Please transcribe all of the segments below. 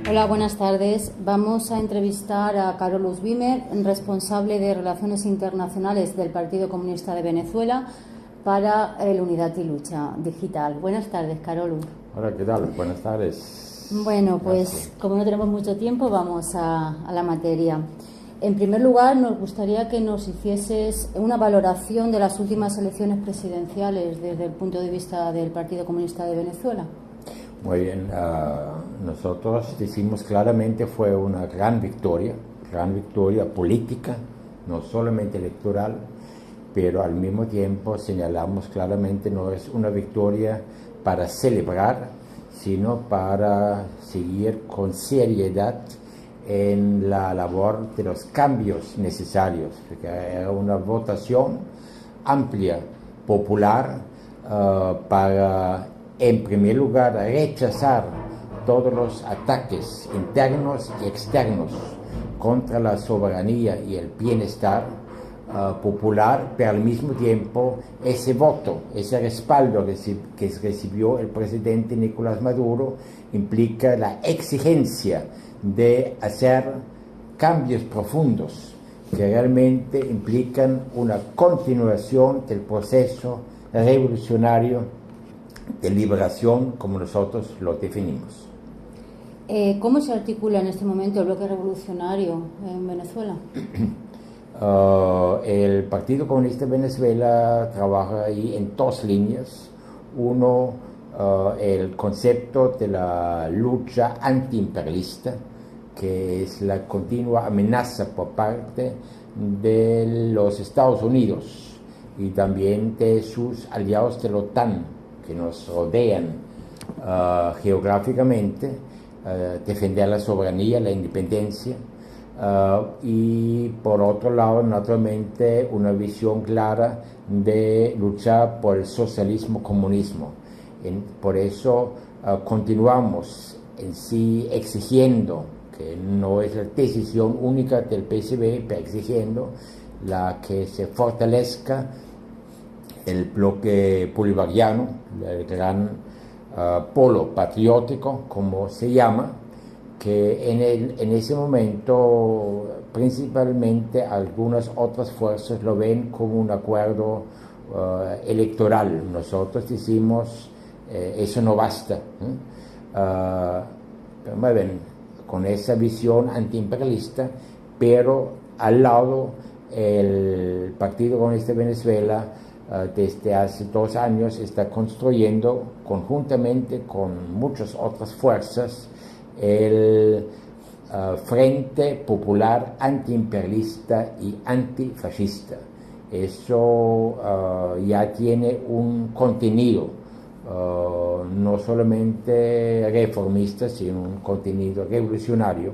Hola, buenas tardes. Vamos a entrevistar a Carolus Bimer, responsable de Relaciones Internacionales del Partido Comunista de Venezuela para el Unidad y Lucha Digital. Buenas tardes, Carolus. Hola, ¿qué tal? Buenas tardes. Bueno, pues Gracias. como no tenemos mucho tiempo, vamos a la materia. En primer lugar, nos gustaría que nos hicieses una valoración de las últimas elecciones presidenciales desde el punto de vista del Partido Comunista de Venezuela. Muy bien, nosotros decimos claramente fue una gran victoria política, no solamente electoral, pero al mismo tiempo señalamos claramente no es una victoria para celebrar, sino para seguir con seriedad en la labor de los cambios necesarios, porque era una votación amplia, popular, para, en primer lugar, rechazar todos los ataques internos y externos contra la soberanía y el bienestar popular, pero al mismo tiempo ese voto, ese respaldo que recibió el presidente Nicolás Maduro implica la exigencia de hacer cambios profundos que realmente implican una continuación del proceso revolucionario de liberación como nosotros lo definimos. ¿Cómo se articula en este momento el bloque revolucionario en Venezuela? El Partido Comunista de Venezuela trabaja ahí en dos líneas. Uno, el concepto de la lucha antiimperialista, que es la continua amenaza por parte de los Estados Unidos y también de sus aliados de la OTAN que nos rodean geográficamente, defender la soberanía, la independencia, y por otro lado, naturalmente, una visión clara de luchar por el socialismo-comunismo. Por eso continuamos en sí exigiendo, que no es la decisión única del PSB, pero exigiendo que se fortalezca el bloque bolivariano, el gran polo patriótico, como se llama, que en ese momento principalmente algunas otras fuerzas lo ven como un acuerdo electoral. Nosotros decimos eso no basta. Pero muy bien, con esa visión antiimperialista, pero al lado el Partido Comunista de Venezuela desde hace 2 años está construyendo conjuntamente con muchas otras fuerzas el Frente Popular Antiimperialista y Antifascista. Eso ya tiene un contenido no solamente reformista, sino un contenido revolucionario.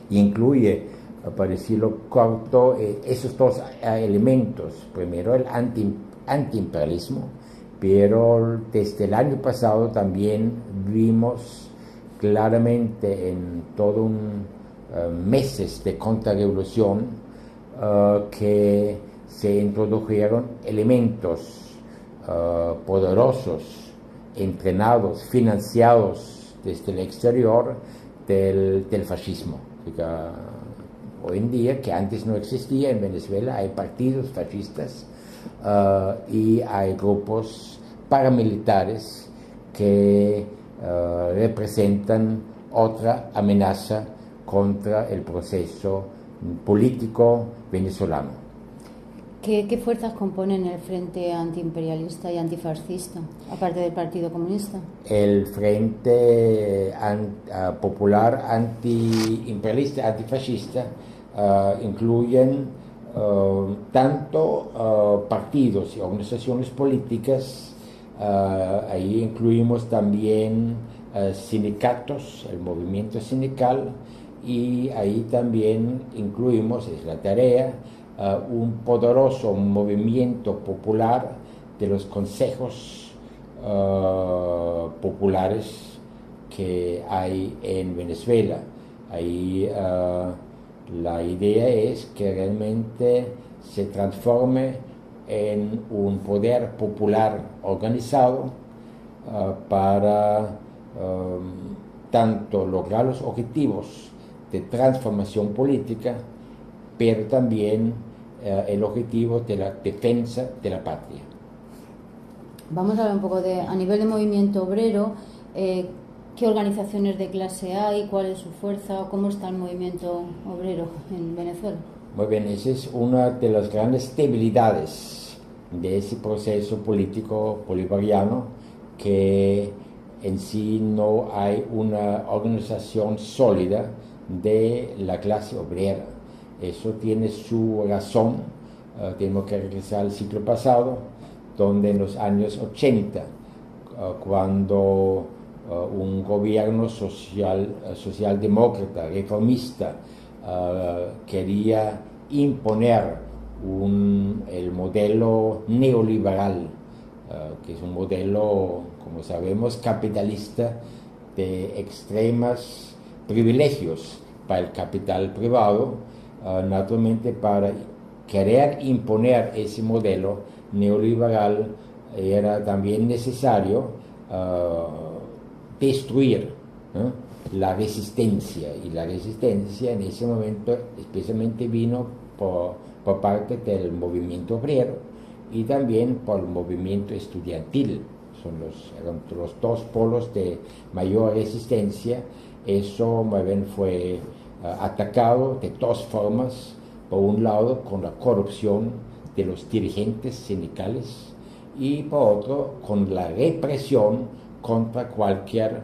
Incluye, para decirlo corto, esos dos elementos. Primero el antiimperialismo, pero desde el año pasado también vimos claramente en todo un meses de contrarrevolución que se introdujeron elementos poderosos, entrenados, financiados desde el exterior del fascismo. Hoy en día, que antes no existía en Venezuela, hay partidos fascistas y hay grupos paramilitares que representan otra amenaza contra el proceso político venezolano. ¿Qué fuerzas componen el Frente Antiimperialista y Antifascista, aparte del Partido Comunista? El Frente Popular Antiimperialista, Antifascista, incluyen tanto partidos y organizaciones políticas, ahí incluimos también sindicatos, el movimiento sindical, y ahí también incluimos, es la tarea, un poderoso movimiento popular de los consejos populares que hay en Venezuela. Ahí la idea es que realmente se transforme en un poder popular organizado para tanto lograr los objetivos de transformación política, pero también el objetivo de la defensa de la patria. Vamos a hablar un poco a nivel de movimiento obrero, ¿qué organizaciones de clase hay? ¿Cuál es su fuerza? ¿Cómo está el movimiento obrero en Venezuela? Muy bien, esa es una de las grandes debilidades de ese proceso político bolivariano, que en sí no hay una organización sólida de la clase obrera. Eso tiene su razón. Tenemos que regresar al siglo pasado, donde en los años 80, cuando un gobierno socialdemócrata, reformista, quería imponer el modelo neoliberal, que es un modelo, como sabemos, capitalista, de extremas privilegios para el capital privado. Naturalmente, para querer imponer ese modelo neoliberal era también necesario destruir la resistencia, y la resistencia en ese momento especialmente vino por parte del movimiento obrero y también por el movimiento estudiantil. Eran los dos polos de mayor resistencia. Eso muy bien fue atacado de dos formas: por un lado con la corrupción de los dirigentes sindicales y por otro con la represión contra cualquier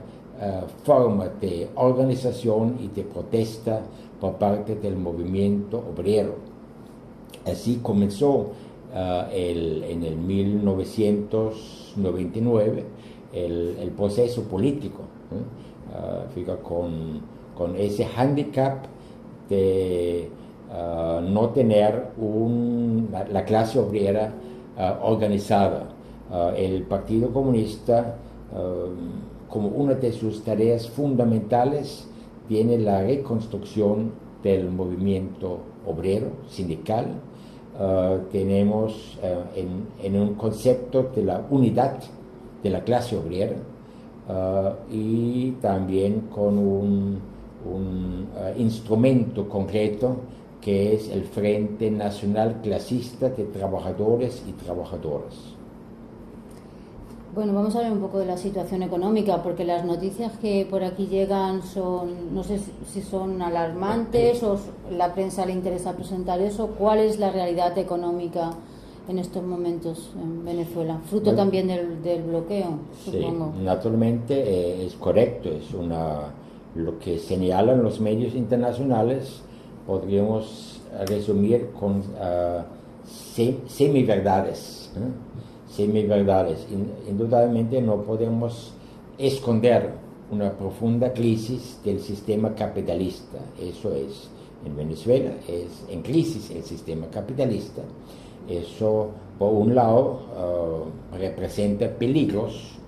forma de organización y de protesta por parte del movimiento obrero. Así comenzó en el 1999 el proceso político, con ese hándicap de no tener la clase obrera organizada. El Partido Comunista, como una de sus tareas fundamentales, tiene la reconstrucción del movimiento obrero sindical. Tenemos en un concepto de la unidad de la clase obrera, y también con un instrumento concreto, que es el Frente Nacional Clasista de Trabajadores y Trabajadoras. Bueno, vamos a hablar un poco de la situación económica, porque las noticias que por aquí llegan no sé si son alarmantes o la prensa le interesa presentar eso. ¿Cuál es la realidad económica en estos momentos en Venezuela? Fruto también del bloqueo, supongo. Sí, naturalmente es correcto, lo que señalan los medios internacionales podríamos resumir con semiverdades. Semiverdades. Indudablemente no podemos esconder una profunda crisis del sistema capitalista. Eso es, en Venezuela es en crisis el sistema capitalista. Eso, por un lado, representa peligros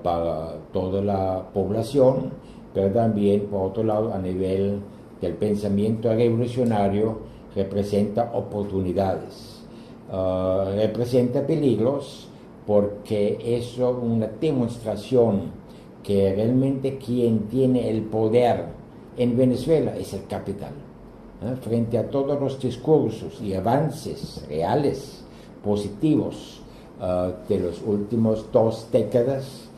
para toda la población, pero también, por otro lado, a nivel del pensamiento revolucionario, representa oportunidades. Representa peligros porque es una demostración que realmente quien tiene el poder en Venezuela es el capital. Frente a todos los discursos y avances reales, positivos, de los últimos 2 décadas,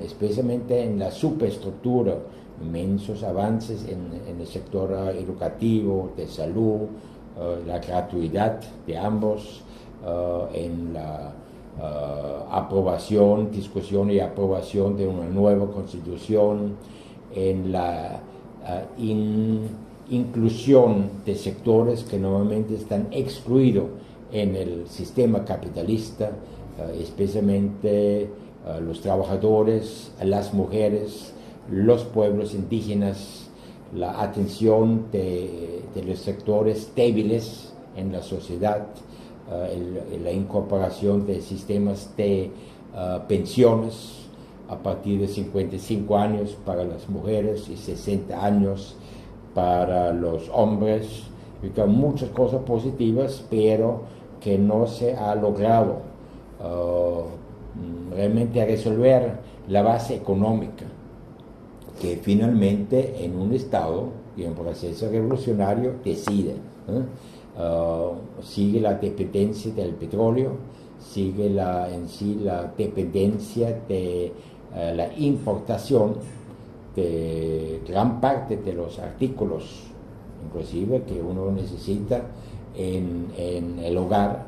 especialmente en la superestructura, inmensos avances en el sector educativo, de salud, la gratuidad de ambos, en la discusión y aprobación de una nueva constitución, en la inclusión de sectores que normalmente están excluidos en el sistema capitalista, especialmente los trabajadores, las mujeres, los pueblos indígenas, la atención de los sectores débiles en la sociedad, la incorporación de sistemas de pensiones a partir de 55 años para las mujeres y 60 años para los hombres. Muchas cosas positivas, pero que no se ha logrado realmente resolver la base económica, que finalmente en un Estado y en proceso revolucionario decide. Sigue la dependencia del petróleo, sigue la dependencia de la importación de gran parte de los artículos, inclusive que uno necesita en el hogar,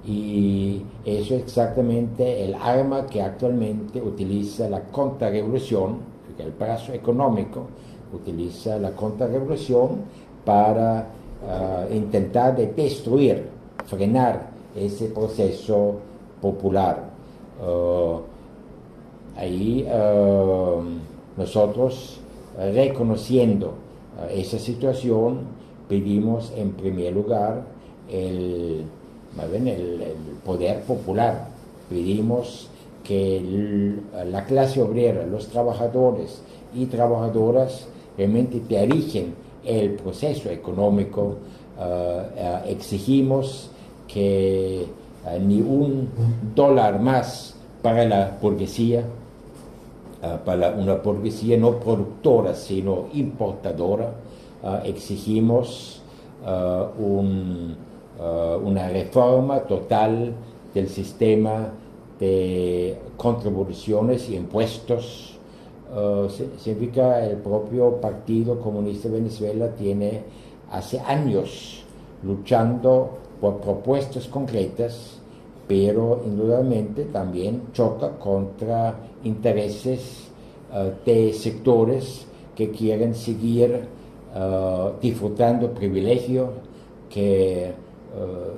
y eso es exactamente el arma que actualmente utiliza la contrarrevolución, el brazo económico utiliza la contrarrevolución para intentar de destruir, frenar ese proceso popular. Ahí nosotros, reconociendo esa situación, pedimos en primer lugar el poder popular. Pedimos que la clase obrera, los trabajadores y trabajadoras realmente dirigen el proceso económico. Exigimos que ni un dólar más para la burguesía, para una burguesía no productora sino importadora. Exigimos una reforma total del sistema de contribuciones y impuestos. Significa el propio Partido Comunista de Venezuela tiene hace años luchando por propuestas concretas, pero indudablemente también choca contra intereses de sectores que quieren seguir disfrutando privilegios, que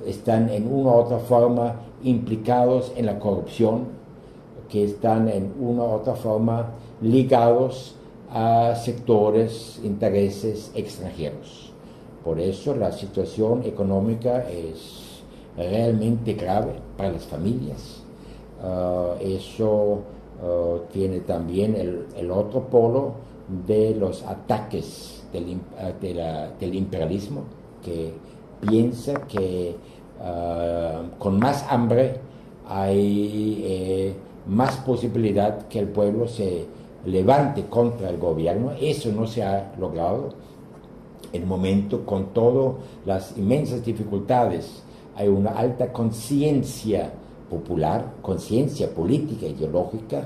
están en una u otra forma implicados en la corrupción, que están en una u otra forma ligados a sectores, intereses extranjeros. Por eso la situación económica es realmente grave para las familias. Eso tiene también el otro polo de los ataques del imperialismo, que piensa que con más hambre hay más posibilidad que el pueblo se levante contra el gobierno. Eso no se ha logrado. En el momento, con todas las inmensas dificultades, hay una alta conciencia popular, conciencia política, ideológica,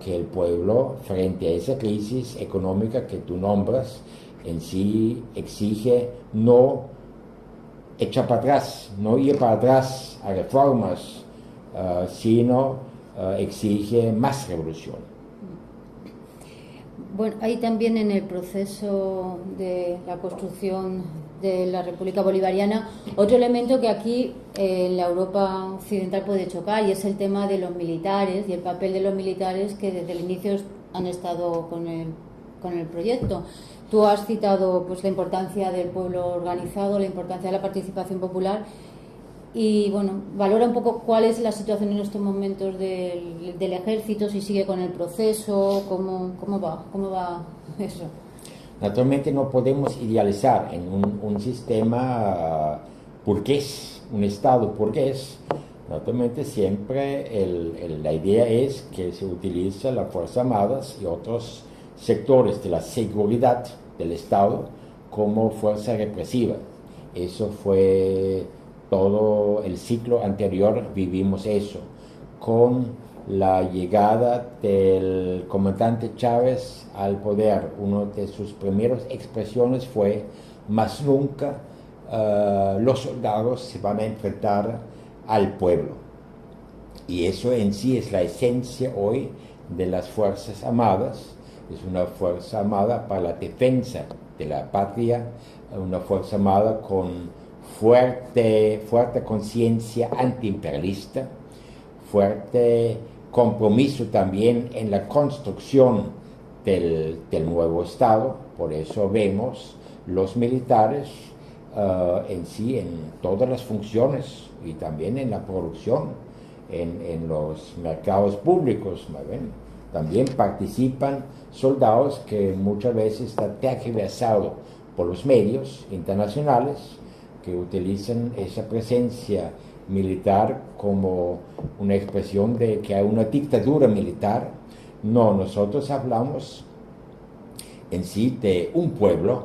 que el pueblo, frente a esa crisis económica que tú nombras, en sí exige no echar para atrás, no ir para atrás a reformas, sino exige más revolución. Bueno, hay también en el proceso de la construcción de la República Bolivariana otro elemento que aquí en la Europa occidental puede chocar, y es el tema de los militares y el papel de los militares que desde el inicio han estado con el proyecto. Tú has citado pues la importancia del pueblo organizado, la importancia de la participación popular, y bueno, valora un poco cuál es la situación en estos momentos del ejército, si sigue con el proceso, cómo va eso. Naturalmente no podemos idealizar en un sistema burgués, un Estado burgués. Naturalmente siempre la idea es que se utiliza las Fuerzas Armadas y otros sectores de la seguridad del Estado como fuerza represiva. Eso fue todo el ciclo anterior, vivimos eso. Con la llegada del comandante Chávez al poder, una de sus primeras expresiones fue: más nunca los soldados se van a enfrentar al pueblo. Y eso en sí es la esencia hoy de las Fuerzas Armadas. Es una fuerza armada para la defensa de la patria, una fuerza armada con fuerte conciencia antiimperialista, fuerte compromiso también en la construcción del nuevo Estado. Por eso vemos los militares en sí, en todas las funciones y también en la producción, en los mercados públicos, ¿ven? También participan soldados que muchas veces están tergiversados por los medios internacionales, que utilizan esa presencia militar como una expresión de que hay una dictadura militar, No, nosotros hablamos en sí de un pueblo,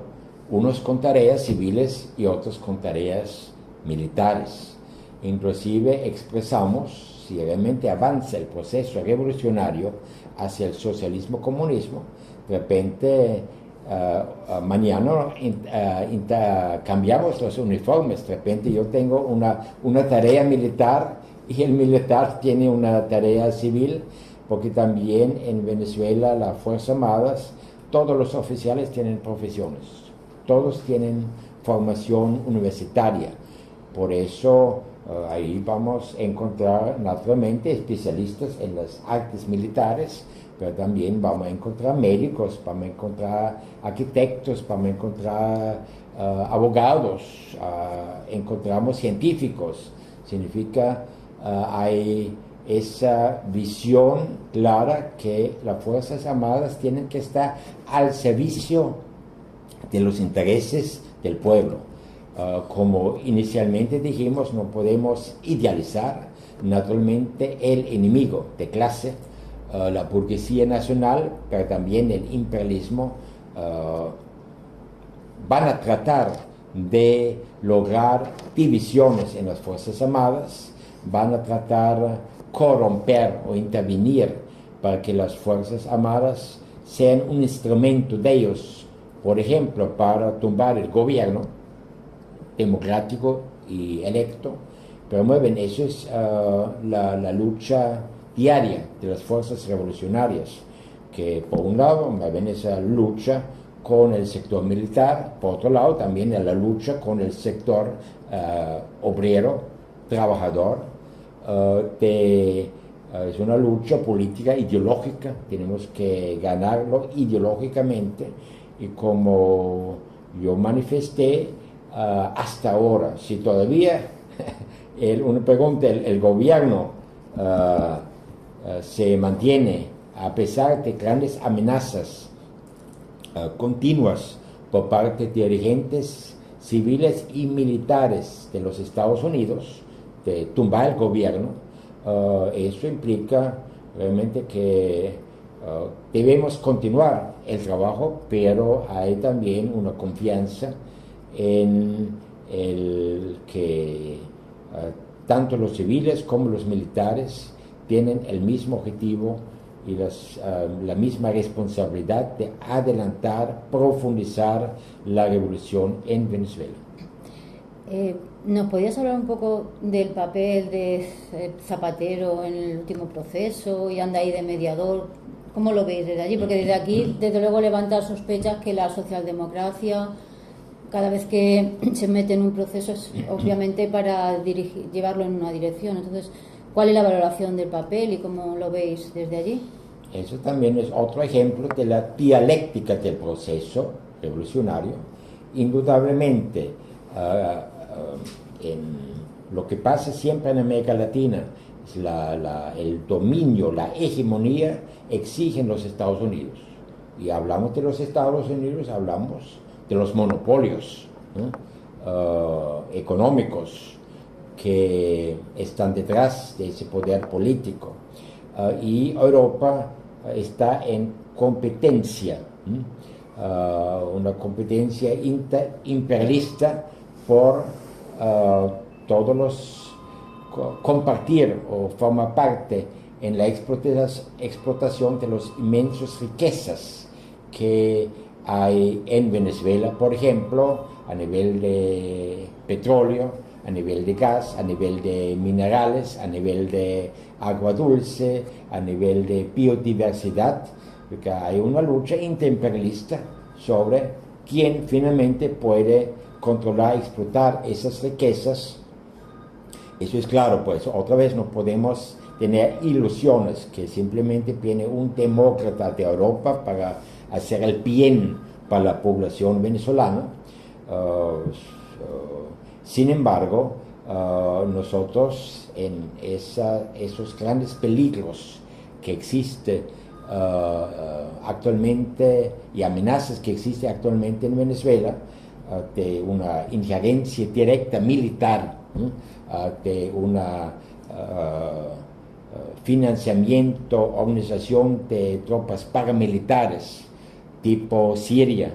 unos con tareas civiles y otros con tareas militares. Inclusive expresamos, si realmente avanza el proceso revolucionario hacia el socialismo-comunismo, de repente mañana cambiamos los uniformes, de repente yo tengo una tarea militar y el militar tiene una tarea civil, porque también en Venezuela las Fuerzas Armadas, todos los oficiales tienen profesiones, todos tienen formación universitaria. Por eso ahí vamos a encontrar naturalmente especialistas en las artes militares, pero también vamos a encontrar médicos, vamos a encontrar arquitectos, vamos a encontrar abogados, encontramos científicos. Significa hay esa visión clara que las Fuerzas Armadas tienen que estar al servicio de los intereses del pueblo. Como inicialmente dijimos, no podemos idealizar naturalmente el enemigo de clase, la burguesía nacional, pero también el imperialismo. Van a tratar de lograr divisiones en las Fuerzas Armadas, van a tratar corromper o intervenir para que las Fuerzas Armadas sean un instrumento de ellos, por ejemplo, para tumbar el gobierno democrático y electo. Pero mueven, eso es la lucha diaria de las fuerzas revolucionarias, que por un lado mueven esa lucha con el sector militar, por otro lado también la lucha con el sector obrero, trabajador. Es una lucha política ideológica, tenemos que ganarlo ideológicamente, y como yo manifesté hasta ahora, si todavía uno pregunta, el gobierno se mantiene a pesar de grandes amenazas continuas por parte de dirigentes civiles y militares de los Estados Unidos, de tumbar el gobierno, eso implica realmente que debemos continuar el trabajo, pero hay también una confianza en el que tanto los civiles como los militares tienen el mismo objetivo y la misma responsabilidad de adelantar, profundizar la revolución en Venezuela. ¿Nos podías hablar un poco del papel de Zapatero en el último proceso y anda ahí de mediador? ¿Cómo lo veis desde allí? Porque desde aquí, desde luego, levantar sospechas que la socialdemocracia, cada vez que se mete en un proceso, es obviamente para llevarlo en una dirección. Entonces, ¿cuál es la valoración del papel y cómo lo veis desde allí? Eso también es otro ejemplo de la dialéctica del proceso revolucionario. Indudablemente, en lo que pasa siempre en América Latina, es el dominio, la hegemonía exigen los Estados Unidos. Y hablamos de los Estados Unidos, hablamos de los monopolios, ¿no? Económicos que están detrás de ese poder político. Y Europa está en competencia, una competencia imperialista por todos los compartir o formar parte en la explotación de las inmensas riquezas que hay en Venezuela, por ejemplo, a nivel de petróleo, a nivel de gas, a nivel de minerales, a nivel de agua dulce, a nivel de biodiversidad, porque hay una lucha interimperialista sobre quién finalmente puede controlar y explotar esas riquezas. Eso es claro, pues otra vez no podemos tener ilusiones que simplemente viene un demócrata de Europa para hacer el bien para la población venezolana. Sin embargo, nosotros en esos grandes peligros que existen actualmente y amenazas que existen actualmente en Venezuela, de una injerencia directa militar, de una financiamiento, organización de tropas paramilitares tipo Siria,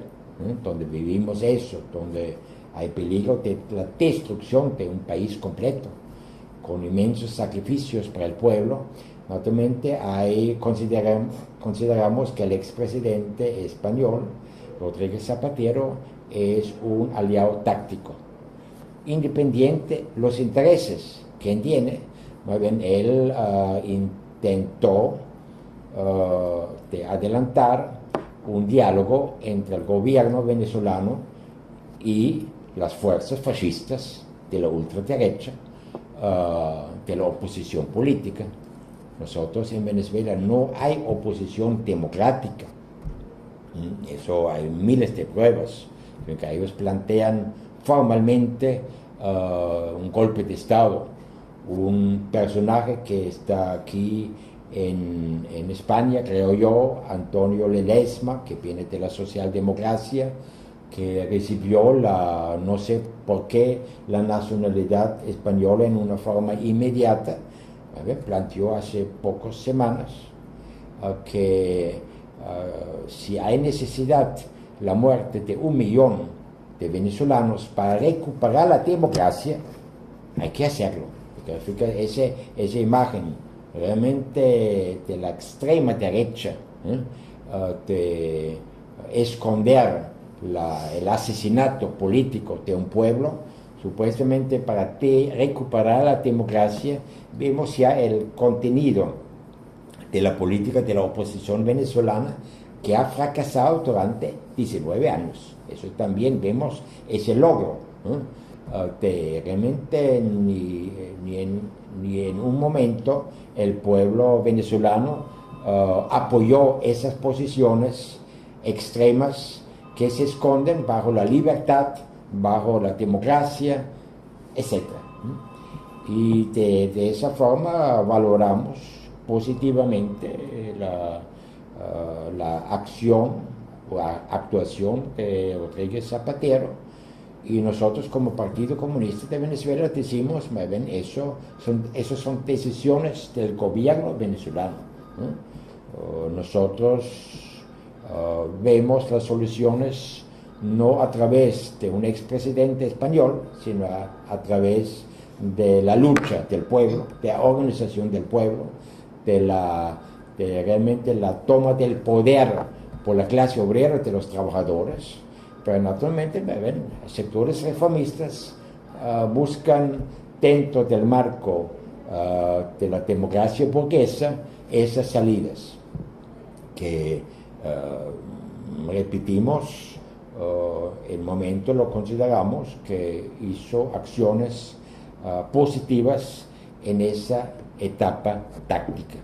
donde vivimos eso, donde hay peligro de la destrucción de un país completo, con inmensos sacrificios para el pueblo. Naturalmente, ahí consideramos que el expresidente español, Rodríguez Zapatero, es un aliado táctico. Independiente los intereses que tiene, muy bien, él intentó de adelantar un diálogo entre el gobierno venezolano y las fuerzas fascistas de la ultraderecha, de la oposición política. Nosotros en Venezuela no hay oposición democrática. Eso hay miles de pruebas. Que ellos plantean formalmente un golpe de Estado. Un personaje que está aquí en España, creo yo, Antonio Ledesma, que viene de la socialdemocracia, que recibió no sé por qué, la nacionalidad española en una forma inmediata. Planteó hace pocas semanas que si hay necesidad la muerte de 1 millón de venezolanos para recuperar la democracia, hay que hacerlo. Porque esa imagen realmente de la extrema derecha, de esconder el asesinato político de un pueblo, supuestamente para recuperar la democracia. Vemos ya el contenido de la política de la oposición venezolana, que ha fracasado durante 19 años. Eso también vemos ese logro, de realmente ni en un momento el pueblo venezolano apoyó esas posiciones extremas que se esconden bajo la libertad, bajo la democracia, etc. Y de esa forma valoramos positivamente la acción o actuación de Rodríguez Zapatero, y nosotros como Partido Comunista de Venezuela decimos, esas son decisiones del gobierno venezolano. Nosotros vemos las soluciones no a través de un expresidente español, sino a través de la lucha del pueblo, de la organización del pueblo, de realmente la toma del poder por la clase obrera, de los trabajadores. Pero naturalmente sectores reformistas buscan dentro del marco de la democracia burguesa esas salidas que repetimos, el momento lo consideramos que hizo acciones positivas en esa etapa táctica.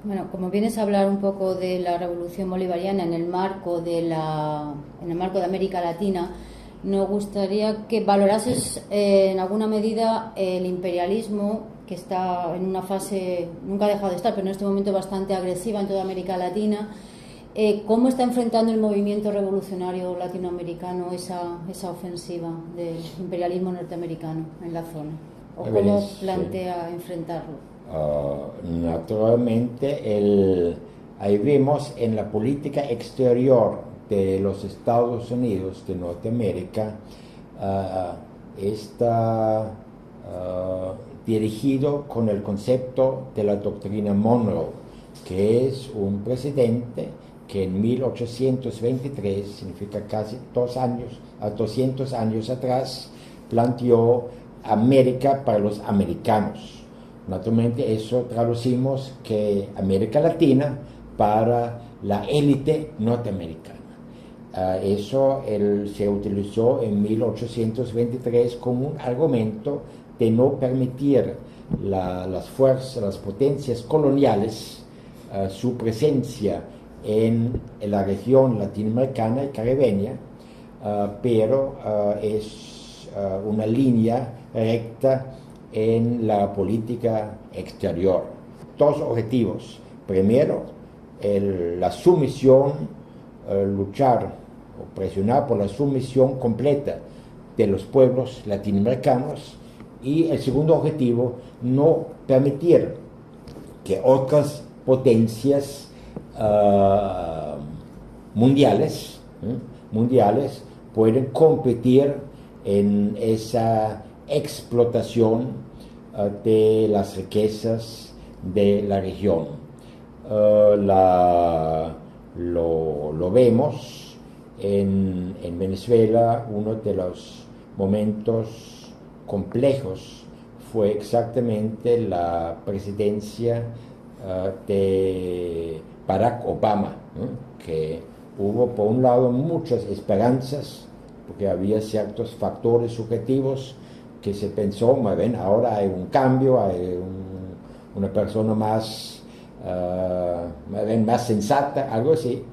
Bueno, como vienes a hablar un poco de la revolución bolivariana en el marco de América Latina, nos gustaría que valorases en alguna medida el imperialismo, que está en una fase, nunca ha dejado de estar, pero en este momento bastante agresiva en toda América Latina. ¿Cómo está enfrentando el movimiento revolucionario latinoamericano esa ofensiva del imperialismo norteamericano en la zona? ¿O cómo plantea enfrentarlo? Naturalmente, ahí vemos en la política exterior de los Estados Unidos de Norteamérica, está dirigido con el concepto de la doctrina Monroe, que es un presidente que en 1823, significa casi 200 años atrás, planteó América para los americanos. Naturalmente eso traducimos que América Latina para la élite norteamericana. Eso se utilizó en 1823 como un argumento de no permitir las fuerzas, las potencias coloniales, su presencia en la región latinoamericana y caribeña, pero es una línea recta en la política exterior. Dos objetivos. Primero, la sumisión, luchar o presionar por la sumisión completa de los pueblos latinoamericanos, y el segundo objetivo, no permitir que otras potencias mundiales pueden competir en esa explotación de las riquezas de la región. Lo vemos en Venezuela. Uno de los momentos complejos fue exactamente la presidencia de Barack Obama, que hubo por un lado muchas esperanzas, porque había ciertos factores subjetivos que se pensó, bueno, ahora hay un cambio, hay una persona más sensata, algo así,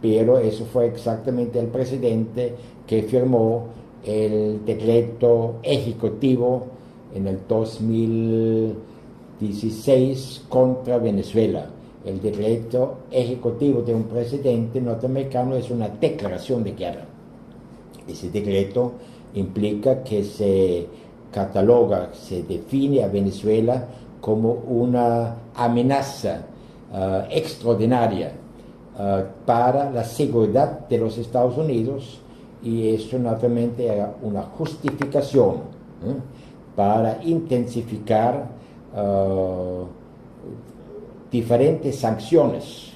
pero eso fue exactamente el presidente que firmó el decreto ejecutivo en el 2016 contra Venezuela. El decreto ejecutivo de un presidente norteamericano es una declaración de guerra. Ese decreto implica que se cataloga, se define a Venezuela como una amenaza extraordinaria para la seguridad de los Estados Unidos, y eso naturalmente era una justificación para intensificar diferentes sanciones,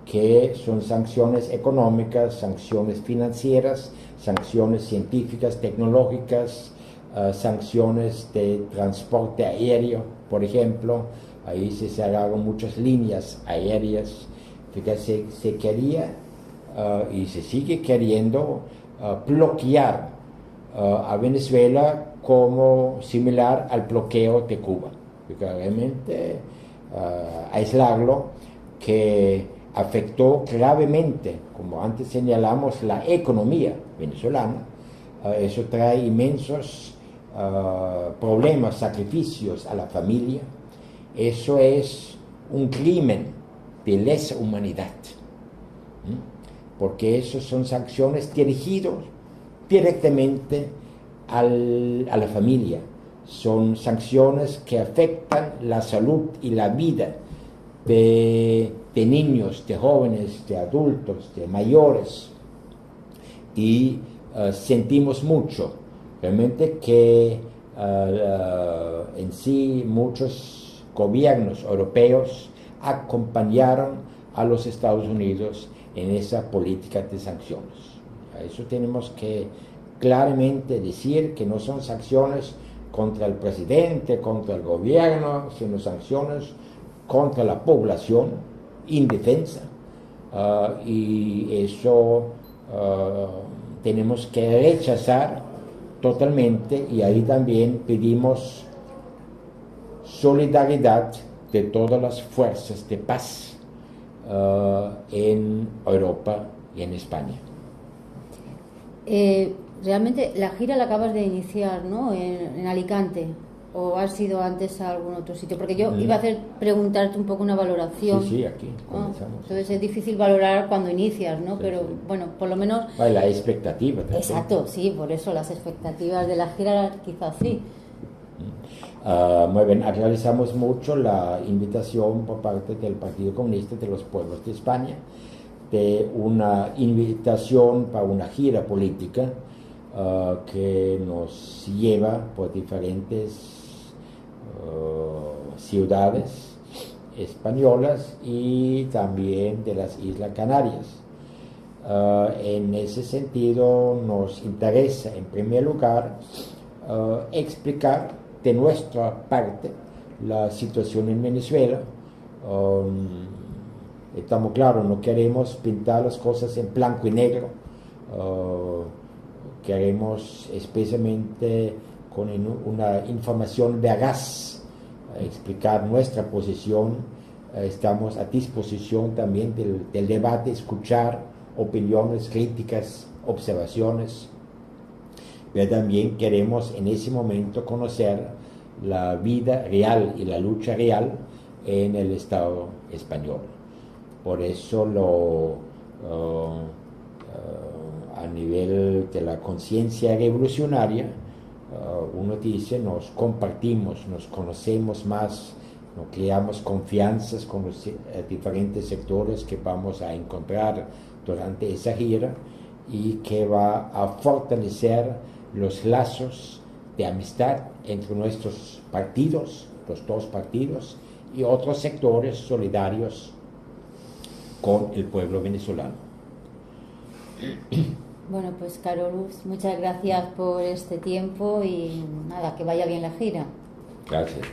que son sanciones económicas, sanciones financieras, sanciones científicas, tecnológicas, sanciones de transporte aéreo, por ejemplo. Ahí se cerraron muchas líneas aéreas. Fíjate, se quería y se sigue queriendo bloquear a Venezuela como similar al bloqueo de Cuba. Realmente aislarlo, que afectó gravemente, como antes señalamos, la economía venezolana. Eso trae inmensos problemas, sacrificios a la familia. Eso es un crimen de lesa humanidad, porque eso son sanciones dirigidas directamente a la familia. Son sanciones que afectan la salud y la vida de niños, de jóvenes, de adultos, de mayores. Y sentimos mucho, realmente, que en sí muchos gobiernos europeos acompañaron a los Estados Unidos en esa política de sanciones. A eso tenemos que claramente decir que no son sanciones contra el presidente, contra el gobierno, sino sanciones contra la población indefensa, y eso tenemos que rechazar totalmente, y ahí también pedimos solidaridad de todas las fuerzas de paz en Europa y en España. Realmente la gira la acabas de iniciar, ¿no? En Alicante, ¿o has sido antes a algún otro sitio? Porque yo iba a preguntarte un poco una valoración. Sí, aquí comenzamos. Entonces es difícil valorar cuando inicias, ¿no? Sí, pero sí. Bueno, por lo menos... La expectativa también. Exacto, sí, por eso las expectativas de la gira quizás sí. Muy bien, realizamos mucho la invitación por parte del Partido Comunista de los Pueblos de España, de una invitación para una gira política que nos lleva por diferentes ciudades españolas y también de las Islas Canarias. En ese sentido nos interesa, en primer lugar, explicar de nuestra parte la situación en Venezuela. Estamos claros, no queremos pintar las cosas en blanco y negro. Queremos especialmente con una información veraz explicar nuestra posición. Estamos a disposición también del debate, escuchar opiniones, críticas, observaciones, pero también queremos en ese momento conocer la vida real y la lucha real en el Estado español. Por eso a nivel de la conciencia revolucionaria, uno dice, nos compartimos, nos conocemos más ¿no? Creamos confianzas con los diferentes sectores que vamos a encontrar durante esa gira y que va a fortalecer los lazos de amistad entre nuestros partidos, los dos partidos, y otros sectores solidarios con el pueblo venezolano. Bueno, pues Carolus, muchas gracias por este tiempo y nada, que vaya bien la gira. Gracias.